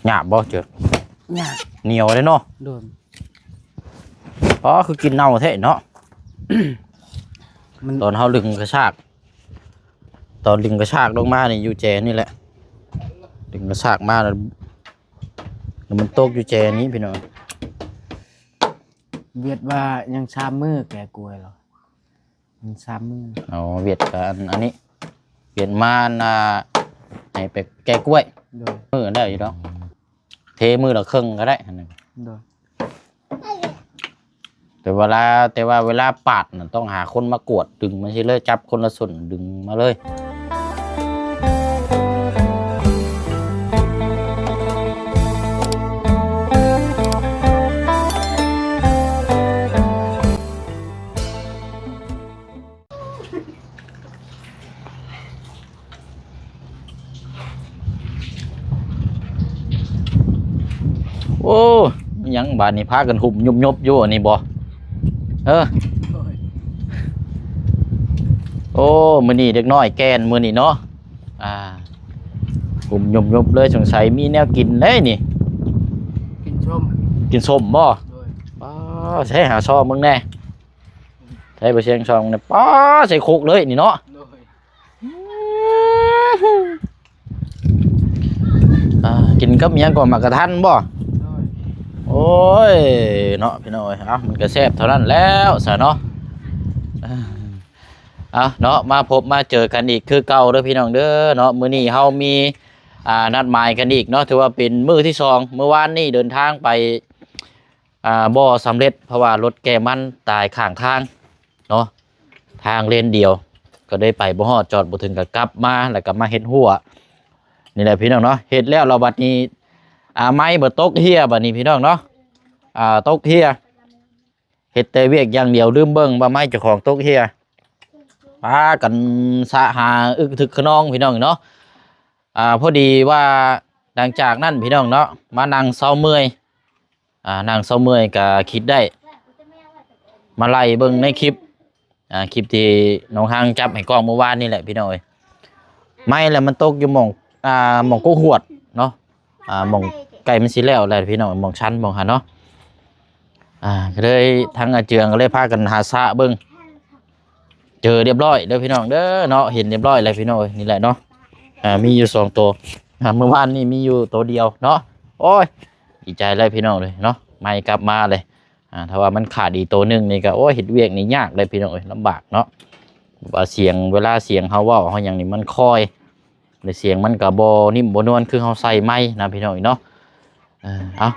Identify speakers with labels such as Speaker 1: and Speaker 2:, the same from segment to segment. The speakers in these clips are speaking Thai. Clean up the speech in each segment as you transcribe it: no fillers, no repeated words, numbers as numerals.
Speaker 1: หยาบบ่เจอ
Speaker 2: หยาบ
Speaker 1: เหนียวเลยเนาะ
Speaker 2: โดน
Speaker 1: อ๋อคือกินเน่าแท้เนาะตอนเฮาดึงกระชากตอนดึงกระชากลงมานี่อยู่แจนี่แหละดึงกระชากมาแล้วมันตกอยู่แจนี้พี่น้อง
Speaker 2: เวียดว่ายังชามมือแกกลัวหรอมันชามมือ
Speaker 1: เอาเวียดกันอันนี้เวียดมาให้ไปแก้กล้วยมือได้อยู่ดอกเทมือละครึ่งก็ได้แต่เวลาปาดน่ะต้องหาคนมากวดดึงไม่ใช่เลยจับคนละส่วนดึงมาเลยโอ้ยังบาดนี้พากันหุบยุบอยู่อันนี้บ่โอ้มื้อนี้เด็กน้อยแกนมื้อนี้เนาะหุบยุบเลยสงสัยมีแนวกินได้นี่กินส้มบ่ใช้หาซอมึงแน่ใช้บ่เชียงซอมึงแน่ป้าใส่คุกเลยนี่เนาะกินกับหยังก่อนมากระทันบ่โอ้ยเนาะพี่น้อยมันก็แซ่บเท่านั้นแล้วซะเนาะเนาะมาพบมาเจอกันอีกคือเก่าเด้อพี่น้องเด้อเนาะมื้อนี้เฮามีนัดหมายกันอีกเนาะถือว่าเป็นมื้อที่2เมื่อวานนี้เดินทางไปบ่สำเร็จเพราะว่ารถแกมันตายข้างทางเนาะทางเลนเดียวก็ได้ไปบ่ฮอดจอดบ่ถึงก็กลับมาแล้วก็มาเฮ็ดหัวนี่แหละพี่น้องเนาะเฮ็ดแล้วเราบัดนี้ไม้บ่ตกเฮียบัดนี้พี่น้องเนาะตกเฮียเฮ็ดแต่เวียกอย่างเดียวลืมเบิ่งว่าไม้เจ้าของตกเฮียปากันสะหาอึกทึกขนองพี่น้องเนาะพอดีว่าหลังจากนั้นพี่น้องเนาะมานั่งเศร้าเมื่อยนั่งเศร้าเมื่อยก็คิดได้มาไล่เบิ่งในคลิปที่น้องหางจับให้กล้องเมื่อวานนี่แหละพี่น้องไม้แล้วมันตกอยู่หม่องกู้หวดเนาะหม่องไก่มันสิแล้วแหละพี่น้องหม่องชั้นหม่องหาเนาะก็เลยทั้งอาเจืองก็เลยพากันหาซะเบิ่งเจอเรียบร้อยเด้อพี่น้องเด้อเนาะเห็นเรียบร้อยเลยพี่น้องนี่แหละเนาะมีอยู่2ตัวเมื่อวานนี่มีอยู่ตัวเดียวเนาะโอ้ยดีใจเลยพี่น้องเลยเนาะไม่กลับมาเลยถ้าว่ามันขาดอีกตัวนึงนี่ก็โอ้ยเห็ดเวียกนี่ยากเลยพี่น้องลำบากเนาะว่าเสียงเวลาเสียงเขาว่าเขาอย่างนี้มันคอยเลยเสียงมันกับโบนิ่มโบนวลคือเขาใส่ไม้นะพี่น้องเนาะเอา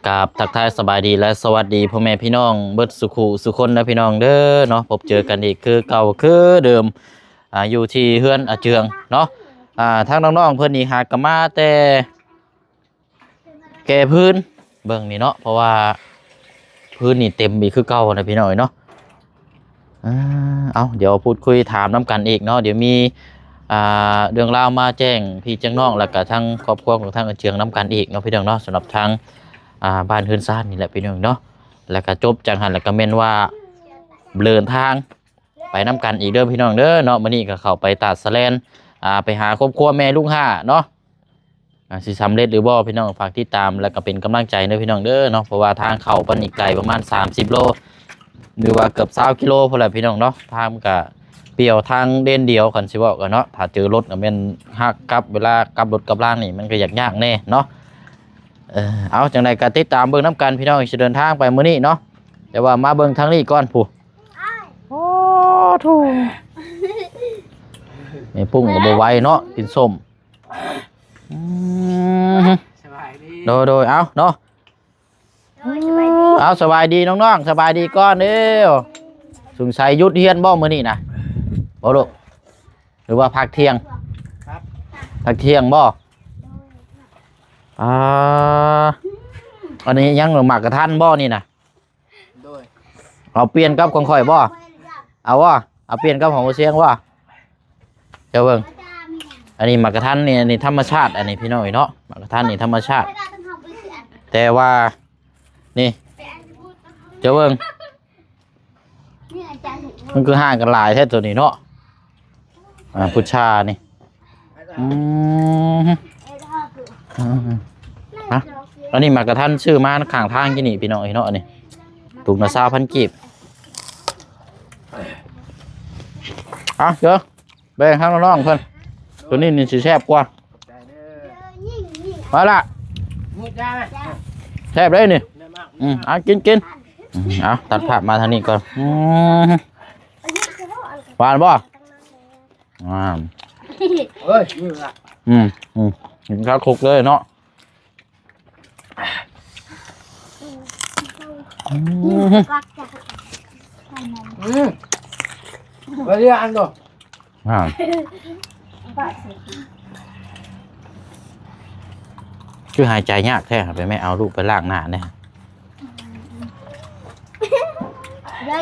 Speaker 1: กับทักทายสบายดีและสวัสดีพ่อแม่พี่น้องเบิดสุคนนะพี่น้องเด้อเนาะพบเจอกันอีกคือเก่าคือเดิมอยู่ที่เฮือนอาเจืองเนาะทางน้องๆเพื่อนนี่หากมาแต่แก่พื้นเบิ่งนี่เนาะเพราะว่าพื้นนี่เต็มมีคือเก่านะพี่น้องเนาะเดี๋ยวพูดคุยถามน้ำกันอีกเนาะเดี๋ยวมีเรื่องราวมาแจ้งพี่จังน้องแล้วก็ทั้งครอบครัวของทางอาเจืองน้ำกันอีกเนาะพี่น้องเนาะสำหรับทางบ้านเฮือนซ่านนี่แหละพี่น้องเนาะแล้วก็จบจังหันแล้วก็เม่นว่าเดินทางไปน้ำกันอีกเด้อพี่น้องเด้อเนาะมื้อนี้ก็เข้าไปตัดสะแลนไปหาครอบครัวแม่ลุงห้าเนาะสิสำเร็จหรือบ่พี่น้องฝากติดตามแล้วก็เป็นกำลังใจเด้อพี่น้องเด้อเนาะเพราะว่าทางเข้าปานนี้ไกลประมาณ30โลหรือว่าเกือบ20กิโลพุ่นแหละพี่น้องเนาะทางก็เปรี้ยวทางเด่นเดียวคันสิเว้ากันเนาะถ้าเจอรถก็แม่นฮักกลับเวลากลับรถกลับล่างนี่มันก็ยากแน่เนาะเอาจังไดก็ติดตามเบิ่งน้ำกันพี่น้องสิเดินทางไปมื้อนี้เนาะแต่ว่ามาเบิ่งทางนี้ก่อนผู้โอ้ทูนี่ปุ้งก็บ่ไหวเนาะกินส้มโดยเอาเนาะเอาสบายดีน้องๆสบายดีก่อนเด้อสงสัยหยุดเรียนบ่มื้อนี้นะบ่ลูกหรือว่าพักเที่ยงพักเที่ยงบ่อันนี้ยังหมากกระทันบ่นี่นะเอาเปลี่ยนกับของข่อยบ่เอาเปลี่ยนกับของเสียงบ่เจ้าเบิ่งอันนี้หมากกระทันนี่ธรรมชาติอันนี้พี่น้อยเนาะหมากกระทันนี่ธรรมชาติแต่ว่านี่เจ้าเบิ่งมันคือห่างกันหลายแท้ตัวนี้เนาะพุชานี่ ฮะอันนี้มากระทันชื่อมาข้างทางที่นี่พี่น้องเนาะอันนี้ถุงละ20,000กีบเดี๋ยวแบ่งข้างน้องๆเพิ่นตัวนี้นี่สิแซ่บกว่ามาละแซ่บเลยนี่กินตัดผักมาทางนี้ก่อนหวานบ่
Speaker 2: เอ้ยนี่ล่ะ
Speaker 1: กินข้าวคลุกเลยเนาะ
Speaker 2: ไปเรียกอันตัว
Speaker 1: คือหายใจยากแท้ไปไม่เอาลูกไปล้างหน้าเนี่ย
Speaker 3: เยอะ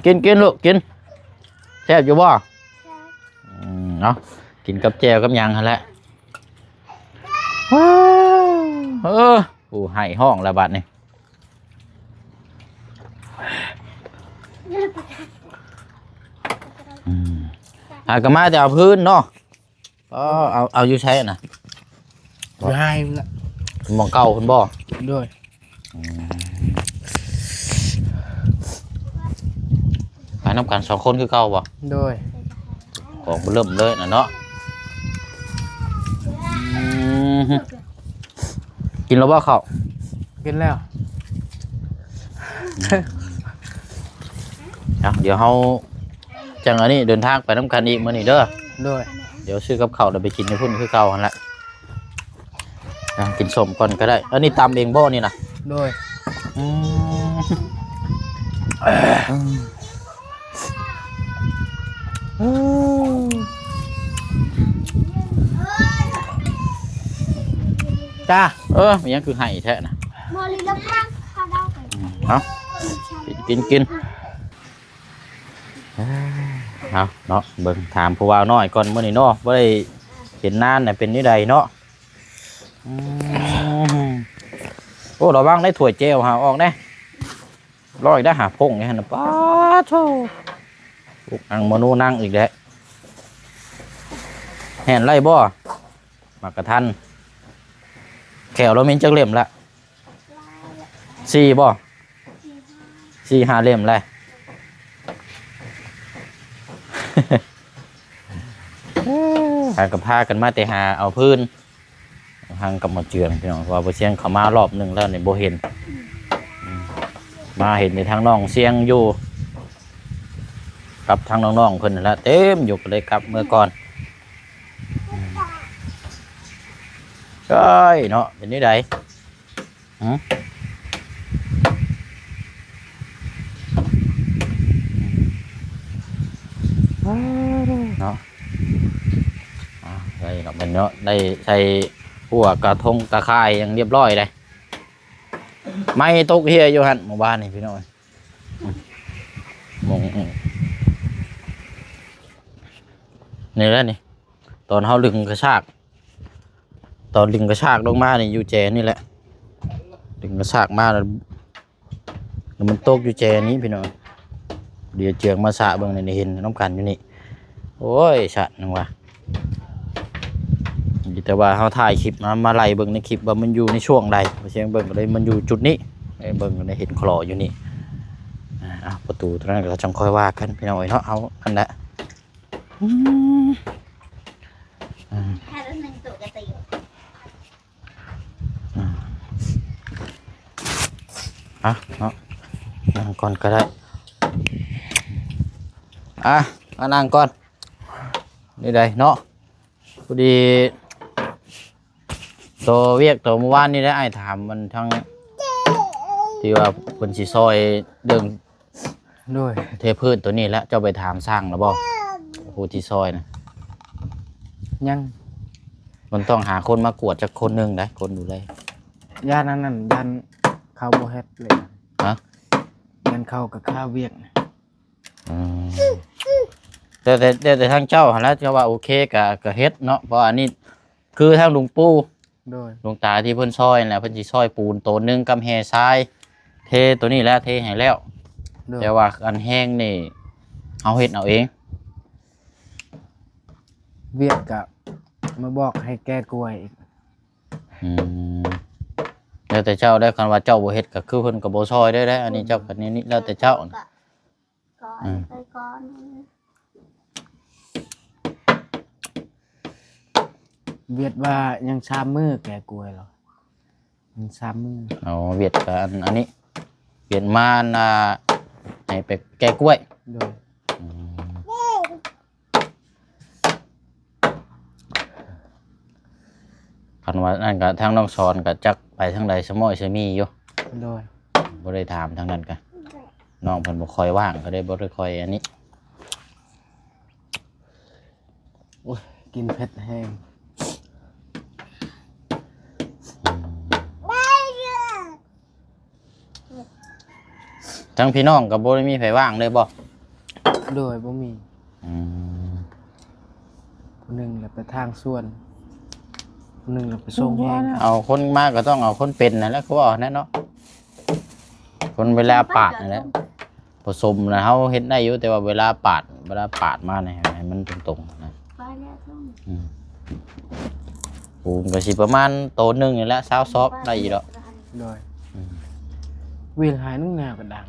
Speaker 1: กินลูกกินแซ่บอยู่บ่เนาะกินกับแจวกับยังหั่นแหละผู้ให้ห้องละบาดนี่ก็มาจะเอาพื้นเนาะเอาอยู่ใช้น่ะ
Speaker 2: ได้ละ
Speaker 1: มองเก่าคุณบ่
Speaker 2: ด้วย
Speaker 1: ไปน้ำกัน2 คนคือเก่าบ่
Speaker 2: ด้วย
Speaker 1: ของเริ่มเลยนะเนาะกินแล้วบ่ข้าว
Speaker 2: กินแล้ว
Speaker 1: เดี๋ยวเราจังอันนี้เดินทางไปน้ำกันอีกมื้อนี้เด้อ
Speaker 2: ด้วย
Speaker 1: เดี๋ยวซื้อกับข้าวเดี๋ยวไปกินในพุ่นคือเก่าหั่นแหละกินส้มก่อนก็ได้อันนี้ตำเองบ่นี่นะ
Speaker 2: ด้วยจ้า
Speaker 1: มันยังคือไห้แท้นะกินเนาะเบิ่งถามผู้ว่าน้อยก่อนมื้อนี้เนาะบ่ได้เห็นนานน่ะเป็นนี่ใดเนาะระวังได้ถ้วยเจลหาออกแน่รออีกได้หาพงนี่หั่นป้าโธ่ลูกนั่งมโนนั่งอีกแล้วแห่นไล่บ่มากระทันแขวเรามีจักเล่มละ4บ่4 5เล่มเลยหากับพากันมาแต่หาเอาพื้นทางกับมาเจือนพี่น้องว่าบ่เสียงเขามารอบหนึ่งแล้วเนี่ยบ่เห็นมาเห็นในทางน้องเสียงอยู่กับทางน้องๆเพิ่นนั่นแหละเต็มอยู่ก็เลยกลับเมื่อก่อนใช่เนาะเป็นนี่ใดเนาะได้เนาะมันเนาะได้ใส่หัวกระทงตะไคร้ยังเรียบร้อยเลยไม่ตกเฮียอยู่หันหมู่บ้านนี่พี่น้อยมงนี่แหละนี่ตอนเขาลึงกระชากตอนลึงกระชากลงมานี่อยู่แจนี่แหละลึงกระชากมาแล้วมันตกอยู่แจนี้พี่น้อยเดี๋ยวเจียงมาสะเบิ่งในเห็นน้ำกันอยู่นี่โอ้ยสะนึงว่ะแต่ว่าเขาถ่ายคลิปมาไล่เบิ่งในคลิปว่ามันอยู่ในช่วงใดเสียงเบิ่งเลยมันอยู่จุดนี้เบิ่งในเห็นคลออยู่นี่ประตูตรงนั้นเราจังค่อยว่ากันพี่น้อยเนาะเอาอันนั้นเนาะนั่งก่อนก็ได้มานั่งก่อนนี่ใดเนาะพอดีตัวเวียกตัวเมื่อวานนี่ได้ไอ้ถามมันทั้งที่ว่าคนสีซอยเดิม
Speaker 2: ด้วย
Speaker 1: เทพืชตัวนี้แล้วเจ้าไปถามสร้างแล้วบ่ผู้ที่ซอยนะ
Speaker 2: ยัง
Speaker 1: มันต้องหาคนมากวดจากคนหนึ่งได้คนดูเลย
Speaker 2: ย่านนั่นย่านข้าวโบเฮ็ดเลยย่านข้าวกับข้าวเวียก
Speaker 1: แต่ทางเจ้าแล้วเจ้าว่าโอเคกับเฮ็ดเนาะเพราะอันนี้คือทางลุงปู่ลุงตาที่เพิ่นซอยแหละเพิ่นสิซอยปูนตัวนึงกำแหทรายเทตัวนี้แล้วเทให้แล้ว
Speaker 2: โดย
Speaker 1: แต่ว่าอันแห้งนี่เอาเฮ็ดเอาเอง
Speaker 2: เวียดกับมาบอกให้แก้กล้วยอีก
Speaker 1: อืมแล้วแต่เจ้าได้คันว่าเจ้าบ่เฮ็ดก็คือเพิ่นก็บ่ซอยได้อันนี้เจ้าก็นี่แล้วแต่เจ้า
Speaker 3: ก่อนไปก่อน
Speaker 2: เวียดว่ายังชามมือแก้กล้วยเหรอยังชามมือ
Speaker 1: เอาเวียดก็อันนี้เปลี่ยนมาให้ไปแก้กล้วย
Speaker 2: โดย
Speaker 1: คันว่านั่นก็ทางน้องสอนก็จักไปทางใดสมอยสมีอยู่
Speaker 2: โดย
Speaker 1: บ่ได้ถามทางนั้นกันน้องเพิ่นบ่ค่อยว่างก็ได้บ่ได้ค่อยอันนี้
Speaker 2: กินเผ็ดแห้ง
Speaker 1: ทั้งพี่น้องก็บ่ได้มีไผว่างเลยบ่
Speaker 2: โดยบ่มี
Speaker 1: อืม
Speaker 2: ผู้หนึ่งแหละไปทางส่วนผู้หนึ่งแหละไปส่งแห้ง
Speaker 1: เอาคนมาก็ต้องเอาคนเป็นนั่นแหละเขาว่าแน่เนาะคนเวลาปาดนั่นแหละผสมนะเฮาเฮ็ดได้อยู่แต่ว่าเวลาปาดมาเนี่ยให้มันตรงๆนะ
Speaker 3: ไปแล้วต้อง
Speaker 1: ปูนก็สิประมาณโตหนึงนี่แหละ20ซอบได้อยู่ดอก
Speaker 2: โดยวิลหายนุ่งแนวก็ดัง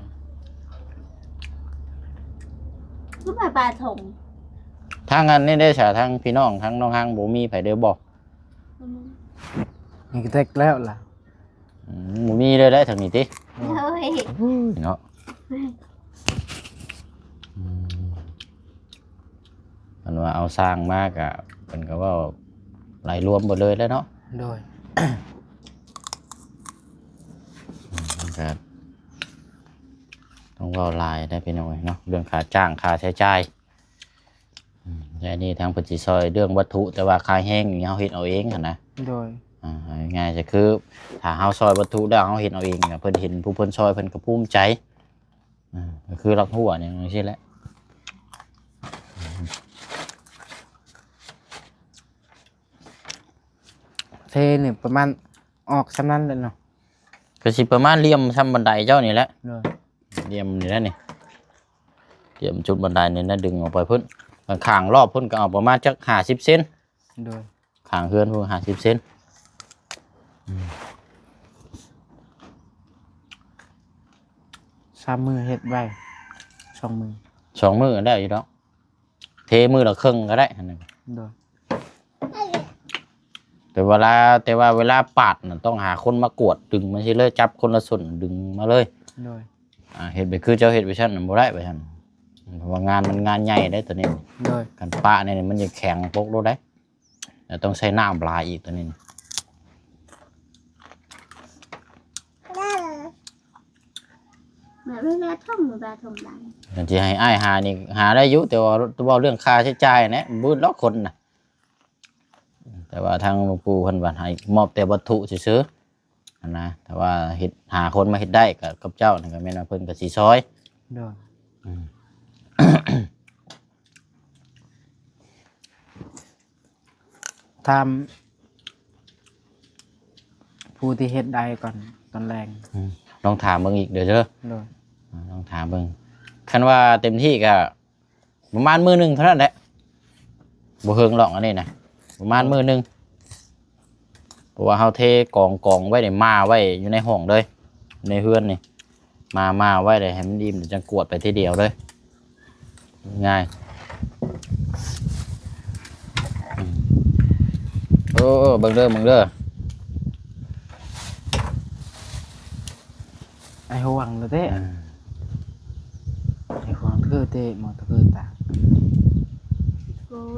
Speaker 3: ก็ไปปลาถง
Speaker 1: ทางอันนี้ได้ฉาทางพี่น้องทางน้องห้างบ่มีไผเด้อบ่
Speaker 2: นี่ก็เต็กแล้วล่ะ
Speaker 1: บ่มีเลยได้ทางนี้ติ
Speaker 3: เฮ้ย
Speaker 1: เนาะมันว่าเอาสร้างมากอะเพิ่นก็ว่าไหลรวมหมดเลยแล้วเนาะ
Speaker 2: โดย
Speaker 1: ก็ต้องเว้าหลายได้พี่น้อยเนาะเรื่องค่าจ้างค่าใช้จ่ายแต่นี่ทางเพิ่นสิซอยเรื่องวัตถุแต่ว่าค่าแห้งนี่เฮาเฮ็ดเอาเองหั่นนะ
Speaker 2: โดย
Speaker 1: ง่ายๆจะคือถ้าเฮาซอยวัตถุแล้วเฮาเฮ็ดเอาเองน่ะเพิ่นเห็นผู้เพิ่นซอยเพิ่นก็ภูมิใจก็คือรักหัวเนี่ยจังซี่แหละ
Speaker 2: เทเนี่ยประมาณออกสำนั้นเลยเนาะ
Speaker 1: ก็สิประมาณเหลี่ยมซ้ำบันไดเจ้านี่แหละ
Speaker 2: โดย
Speaker 1: เหลี่ยมนี่แหละนี่เหลี่ยมจุดบันไดนี่นะดึงออกไปพุ่นข้างรอบพุ่นก็เอาประมาณจัก50เซน
Speaker 2: โดย
Speaker 1: ข้างเฮือนพุ่น50เซน
Speaker 2: สามมือเฮ็ดไว้สองมือ
Speaker 1: 2มื้อก็ได้อยู่ดอกเทมื้อละครึ่งก็ได้อันนั้น
Speaker 2: โดย
Speaker 1: แต่ว่าเวลาปาดน่ะต้องหาคนมากวดดึงมันสิเลยจับคนละส่วนดึงมาเลย
Speaker 2: โดย
Speaker 1: เฮ็ดไปคือเจ้าเฮ็ดไปซั่นน่ะบ่ได้ไปซั่นเพราะว่างานมันงานใหญ่ได้ตัวนี้
Speaker 2: โดย
Speaker 1: กันปะนี่มันจะแข็งปกรถได้แล้วต้องใช้น้ำลายอีกตัวนี้
Speaker 3: เหมือนเวลาท่องหรือปลาถงดัง
Speaker 1: มันจะให้อ้ายหานี่หาได้อยู่แต่ว่าเรื่องค่าใช้จ่ายนะบูดล็อกคนน่ะแต่ว่าทางหลวงปู่เพิ่นว่าให้มอบแต่วัตถุซื่อๆนะแต่ว่าเฮ็ดหาคนมาเฮ็ดได้กับเจ้านี่ก็แม่นว่าเพิ่นก็สิซอย
Speaker 2: โดยทำผู้ที่เฮ็ดได้ก่อนตอนแรง
Speaker 1: ลองถามเบิ่งอีกเด้อเด้อ
Speaker 2: โดย
Speaker 1: ลองถามเบิ่งคันว่าเต็มที่ก็ประมาณมื้อหนึงเท่านั้นแหละบ่เฮิงหรอกอันนี้นะประมาณมื้อหนึงเพราะว่าเฮาเทกองไว้ในมาไว้อยู่ในห้องเลยในเฮือนนี่มาไว้เลยให้มันดีมันจะกวดไปทีเดียวเลยง่ายเบิ่งเด้อ
Speaker 2: ไอ้ห่วงเลยเต้ไอ้ห่วงเธอเต้หมอเธอตา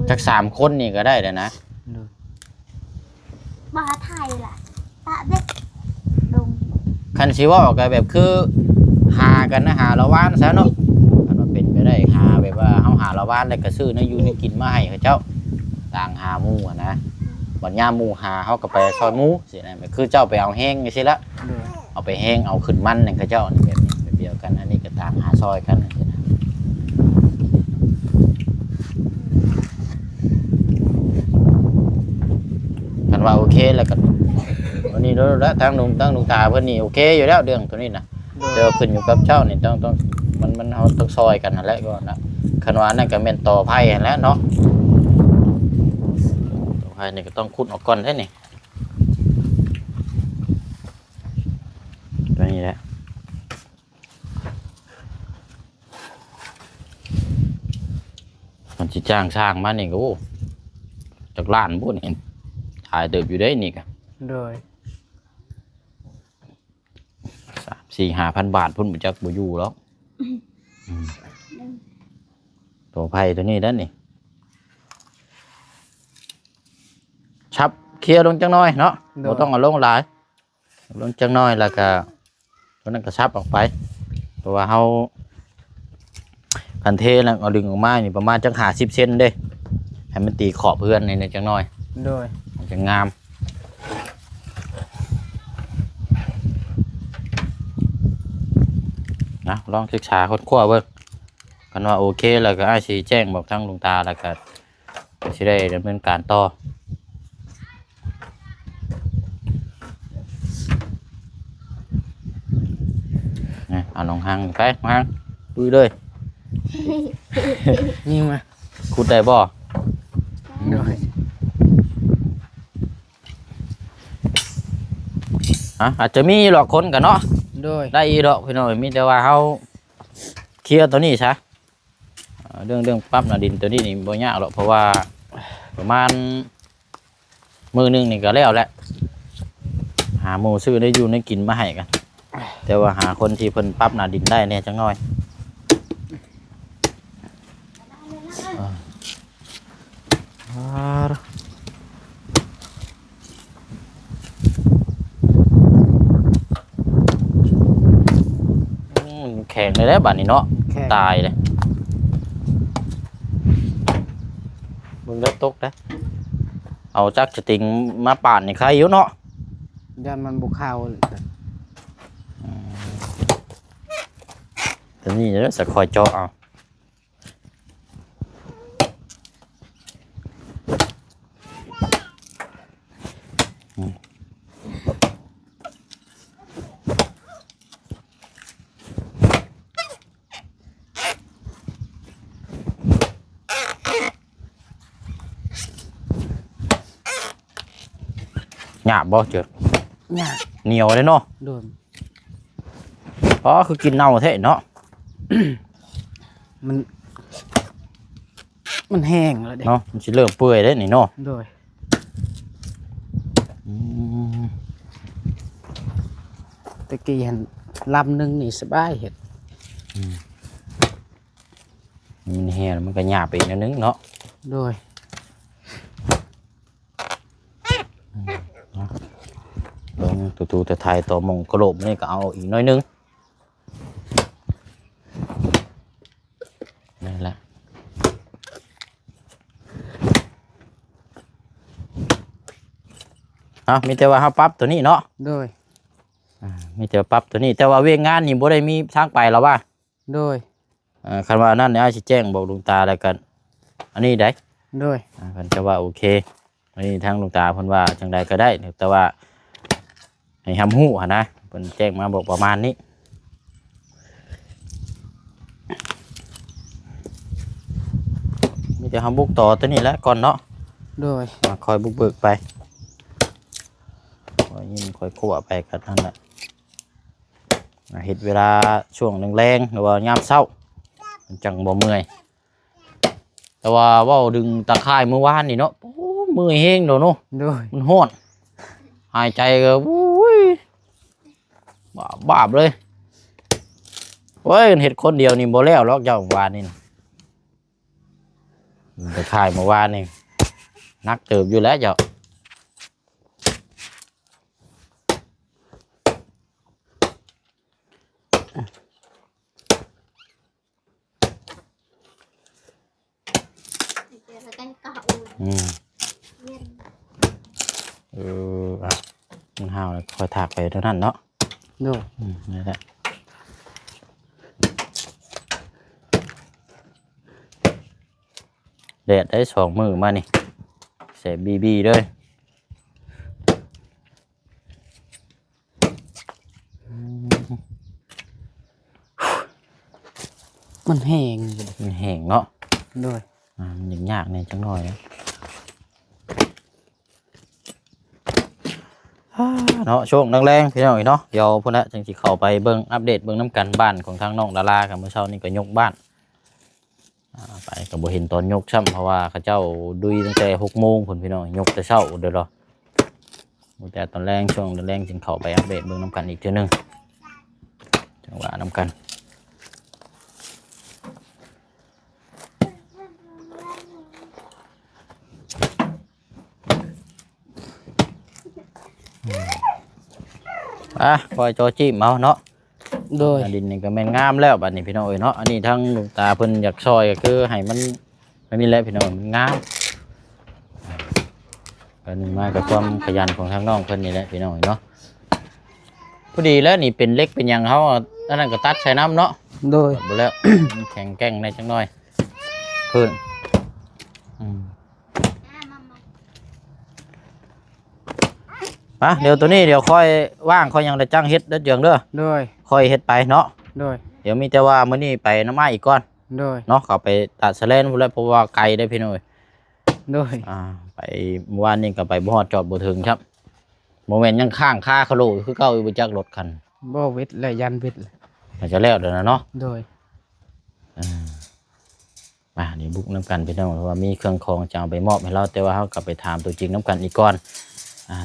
Speaker 1: จัก3คนนี่ก็ได้แล้วนะ
Speaker 2: โดย
Speaker 3: มาไทยล่ะตาเด็กลง
Speaker 1: คันสิเว้าก็แบบคือหากันนะหาละวานซะเนาะคันว่าเป็นไปได้หาแบบว่าเฮาหาละวานแล้วก็ซื้อในอยู่ในกินมาให้เขาเจ้าต่างหาหมู่อะนะบัดยามหมู่หาเฮาก็ไปซอยหมู่สินะคือเจ้าไปเอาแห้งจังซี่ละ
Speaker 2: โดย
Speaker 1: เอาไปแห้งเอาขึ้นมันนี่เขาเจ้านี่แบบนี้แบบเดียวกันอันนี้ก็ต่างหาซอยกันจังซี่นะคันว่าโอเคแล้วก็วันนี้แล้วทางลุงตาเพิ่นนี่โอเคอยู่แล้วเรื่องตัวนี้นะ
Speaker 2: โดย
Speaker 1: เดี๋ยวขึ้นอยู่กับเจ้านี่ต้อง มันเอาต้องซอยกันนั่นแหละก่อนนะคันว่านั่นก็แม่นต่อไผ่นั่นแหละเนาะต่อไผ่นี่ก็ต้องขุดออกก่อนแท้นี่ตัวนี้แหละมันสิจ้างสร้างมานี่ก็โอ้จักล้านบ่นี่ถ่ายเติบอยู่ได้นี่ก็
Speaker 2: โดย
Speaker 1: 4-5,000 บาทพุ่นบ่จักบ่อยู่แล้วตัวไผ่ตัวนี้นั่นนี่ชับเคลียร์ลงจังน้อยเนาะบ่ต้องเอาลงหลายลงจังน้อยแล้วก็ตัวนั้นก็ชับออกไปเพราะว่าเฮาคันเทแล้วเอาดึงออกมานี่ประมาณจัก50เซนเด้ให้มันตีขอบเพื่อนนี่จังน้อย
Speaker 2: โดย
Speaker 1: มันจะงามนะลองศึกษาค้นคว้าเบิ่งกันว่าโอเคแล้วก็อ้ายสิแจ้งบอกทางหลวงตาแล้วก็สิได้ดำเนินการต่อนี่เอาลงหางไปหางดูเลย
Speaker 2: ยิงมา
Speaker 1: ขุดได้บ่
Speaker 2: โดย
Speaker 1: อาจจะมีหลอกคนกันเนาะ
Speaker 2: โดย
Speaker 1: ได้อีดอกพี่น้อยมีแต่ว่าเฮาเคลียร์ตัวนี้ซะเรื่องปรั๊บหน้าดินตัวนี้นี่บ่ยากหรอกเพราะว่าประมาณมื้อนึงนี่ก็แล้วแหละหาหมู่ซื้อได้อยู่ได้กินมาให้กันแต่ว่าหาคนที่เพิ่นปรั๊บหน้าดินได้เนี่ยจังน้อยแข็งเลยแล้วบัดนี้เนาะ
Speaker 2: แค่
Speaker 1: ตายเลยมึงเลิกตกนะเอาจักจะติงมาป่านนี่ใครอยู่เนาะ
Speaker 2: ยันมันบุกเข้าเลย
Speaker 1: แต่นี่จะสักคอยเจาะเอาหยาบบ่เจอ
Speaker 2: เนี่ย
Speaker 1: เหนียวเลยเนาะ
Speaker 2: โดน
Speaker 1: อ๋อคือกินเน่าแท้เนาะ
Speaker 2: มันมันแห้งแล้วเด็ก
Speaker 1: เนาะมันสิเริ่มเปื่อยได้นี่เนาะ
Speaker 2: โดย
Speaker 1: อืม
Speaker 2: ตะกี้เห็นลำหนึ่งนี่สบายเห็ด
Speaker 1: มันเหี่ยมันก็หยาบไปอีกนิดนึงเนาะ
Speaker 2: โดย
Speaker 1: ลงตูๆแต่ไทยต่อมงกระโหลกนี่ก็เอาอีกน้อยนึงนี่แหละมีแต่ว่าเขาปรั๊บตัวนี้เนาะ
Speaker 2: โดย
Speaker 1: มีแต่ปรั๊บตัวนี้แต่ว่าเวียงงานนี่บ่ได้มีทางไปแล้วว่า
Speaker 2: โดย
Speaker 1: คันว่านั่นเนี่ยสิแจ้งบอกลุงตาแล้วกันอันนี้ได้
Speaker 2: โดย
Speaker 1: คันจะว่าโอเคอันนี้ทางลุงตาเพิ่นว่าจังใดก็ได้แต่ว่าให้ทำฮู้หั่นนะเพิ่นแจ้งมาบอกประมาณนี้มีแต่ทำบุกต่อตัวนี้แหล้วก่อนเนาะ
Speaker 2: โดย
Speaker 1: มาคอยบุกเบิกไปคอยยิ้มคอยขั่วไปกันนั่นแหละเห็ดเวลาช่วงแรงๆหรือว่ายามเช้ามันจังบ่เมื่อยแต่ว่าเว้าดึงตะข่ายเมื่อวานนี่เนาะโอ้เมื่อยแห้งเนาะ
Speaker 2: โดย
Speaker 1: มันฮ้อนหายใจก็อุ้ยบาบเลยเฮ้ยเห็ดคนเดียวนี่บ่แล้วหรอกเจ้าวานนี่นะตะข่ายเมื่อวานนี่นักเติบอยู่แล้วเจ้า
Speaker 3: กันเก่า
Speaker 1: อืม
Speaker 3: เย็น
Speaker 1: มันห้าวเลยคอยถากไปเท่านั้นเนาะ
Speaker 2: โดย
Speaker 1: นี่แหละแดดได้2 มื้อมานี่ใส่บีเลย
Speaker 2: มันแห้ง
Speaker 1: มันแห้งเนาะ
Speaker 2: โดย
Speaker 1: มันยากในจังหน่อยนะเนาะช่วงแรงๆพี่น้องเนาะเดี๋ยวพุ่นละจังสิเข้าไปเบิ่งอัปเดตเบิ่งน้ำกันบ้านของทางน้องดารากับเมื่อเช้านี่ก็ยกบ้านไปก็บ่เห็นตอนยกซ้ำเพราะว่าเขาเจ้าดุยตั้งแต่6 โมงพุ่นพี่น้องยกแต่เช้าเด้อเนาะแต่ตอนแรงช่วงแรงจึงเข้าไปอัปเดตเบิ่งน้ำกันอีกเทื่อนึงจังหวะน้ำกันปล่อยจอจิ้มเอาเนาะ
Speaker 2: โดย
Speaker 1: ดินนี่ก็แม่นงามแล้วบัดนี้พี่น้องเอ้ยเนาะอันนี้ทั้งลูกตาเพิ่นอยากซอยก็คือให้มันนี่แหละพี่น้องมันงามก็นึงมากับความขยันของทางน้องเพิ่นนี่แหละพี่น้องเอ้ยเนาะพอดีแล้วนี่เป็นเล็กเป็นหยังเฮาอันนั้นก็ตัดใส่น้ำเนาะ
Speaker 2: โดย
Speaker 1: หมดแล้ว มันแข็งแกร่งได้จังหน่อยเพิ่นเดี๋ยวตัวนี้เดี๋ยวค่อยว่างค่อยยังได้จ้างเฮ็ดเด้อเจืองเด้อ
Speaker 2: โดย
Speaker 1: ค่อยเฮ็ดไปเนาะ
Speaker 2: โดย
Speaker 1: เดี๋ยวมีแต่ว่ามื้อนี้ไปน้ำไม้อีกก่อน
Speaker 2: โดย
Speaker 1: เนาะเขาไปตัดสะเลนพุ่นแล้วเพราะว่าไกลได้พี่น้อย
Speaker 2: โดย
Speaker 1: ไปเมื่อวานนี้ก็ไปบ่ฮอดจอดบ่ถึงครับโมเมนต์ยังข้างค่าเขาโลคือเก่าอยู่บ่จักรถคัน
Speaker 2: บ่วิทย์และยันวิทย์
Speaker 1: อาจจะแล้วเดี๋ยวนะเนาะ
Speaker 2: โดย
Speaker 1: มานี่บุกน้ำกันพี่น้องเพราะว่ามีเครื่องของจะเอาไปมอบให้เราแต่ว่าเฮากลับไปถามตัวจริงน้ำกันอีกก่อน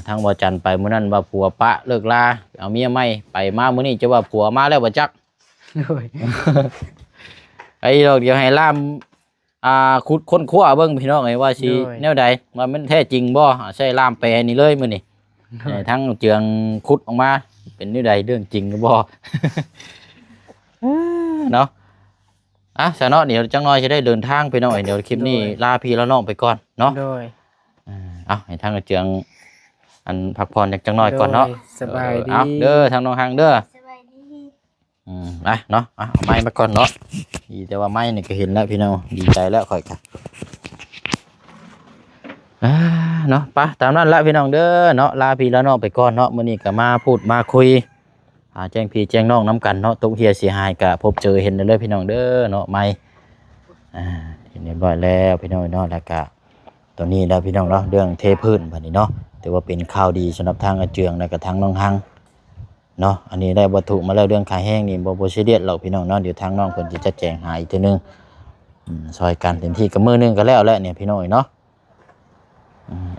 Speaker 1: ทางบ่จันไปมื้อนั้นว่าผัวปะเลิกลาเอาเมียใหม่ไปมามื้อนี้จะว่าผัวมาแล้วบ่จัก
Speaker 2: โดย
Speaker 1: ไอ้ดอกเดี๋ยวให้ล่ามขุดค้นคว้าเบิ่งพี่น้องไอ้ว่าสิแนวใดว่ามันแท้จริงบ่ใช่ล่ามแปลนี่เลยมื้อนี้ทั้งเจืองขุดออกมาเป็นแนวใดเรื่องจริงหรือบ่ เนาะซะเนาะเดี๋ยวจังน้อยจะได้เดินทางไปหน่อยเดี๋ยวคลิปนี้ลาพี่แล้วน้องไปก่อนเนาะ
Speaker 2: โดย
Speaker 1: ให้ทางเจืองอันพักผ่อนจังน้อยก่อนเนาะ
Speaker 2: สบายดี
Speaker 1: เด้อทางน้องหางเด้อ
Speaker 3: สบายดี
Speaker 1: เนาะเอาไม้มาก่อนเนาะดีแต่ว่าไม้นี่ก็เห็นแล้วพี่น้องดีใจแล้วค่อยกันเนาะไปตามนั้นละพี่น้องเด้อเนาะลาพี่แล้วน้องไปก่อนเนาะมื้อนี้ก็มาพูดมาคุยแจ้งพี่แจ้งน้องน้ำกันเนาะตุกเฮียเสียหายก็พบเจอเห็นเลยพี่น้องเด้อเนาะไม้เห็นเรียบร้อยแล้วพี่น้องเนาะแล้วก็ตอนนี้แล้วพี่น้องเนาะเรื่องเทพื้นบัดนี้เนาะถือว่าเป็นข่าวดีสำหรับทางอาเจืองและก็ทางน้องหังเนาะอันนี้ได้วัตถุมาแล้วเรื่องขายแห้งนี่บ่ซีเรียสหรอกพี่น้องเนาะเดี๋ยวทางน้องเพิ่นจะแจ้งหาอีกทีนึงซอยกันเต็มที่กับมือนึงก็แล้วแหละเนี่ยพี่น้องเนาะ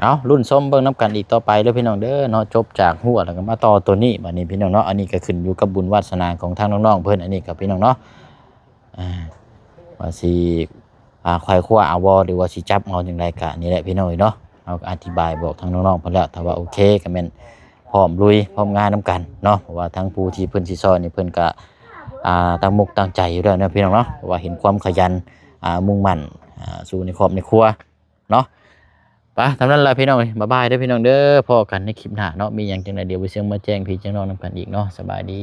Speaker 1: เอารุ่นส้มเบิ่งน้ำกันอีกต่อไปเด้อพี่น้องเด้อเนาะจบจากหัวแล้วก็มาต่อตัวนี้บัดนี้พี่น้องเนาะอันนี้ก็ขึ้นอยู่กับบุญวาสนาของทางน้องๆเพิ่นอันนี้กับพี่น้องเนาะว่าสิควายคั่วเอาบ่หรือว่าสิจับเอาจังไดก็นี่แหละพี่น้องเนาะเอาอธิบายบอกทางน้องๆเพิ่นแล้วถ้าว่าโอเคก็แม่นพร้อมลุยพร้อมงานนํกันเนาะเพราะว่าทั้งผู้ที่เพิ่นสิสอนนี่เพิ่นก็ตั้งมุกตั้งใจอยู่แล้วนะพี่น้องเนาะเพราะว่าเห็นความขยันมุ่งมั่นสู่ในครอบในครัวเนาะไปทำนั้นล่ะพี่น้องบ๊ายบายเด้อพี่น้องเด้อพอกันในคลิปหน้าเนาะมีหยังจังไดเดี๋ยวไปเสียงมาแจ้งพี่แจ้งน้องนํกันอีกเนาะสบายดี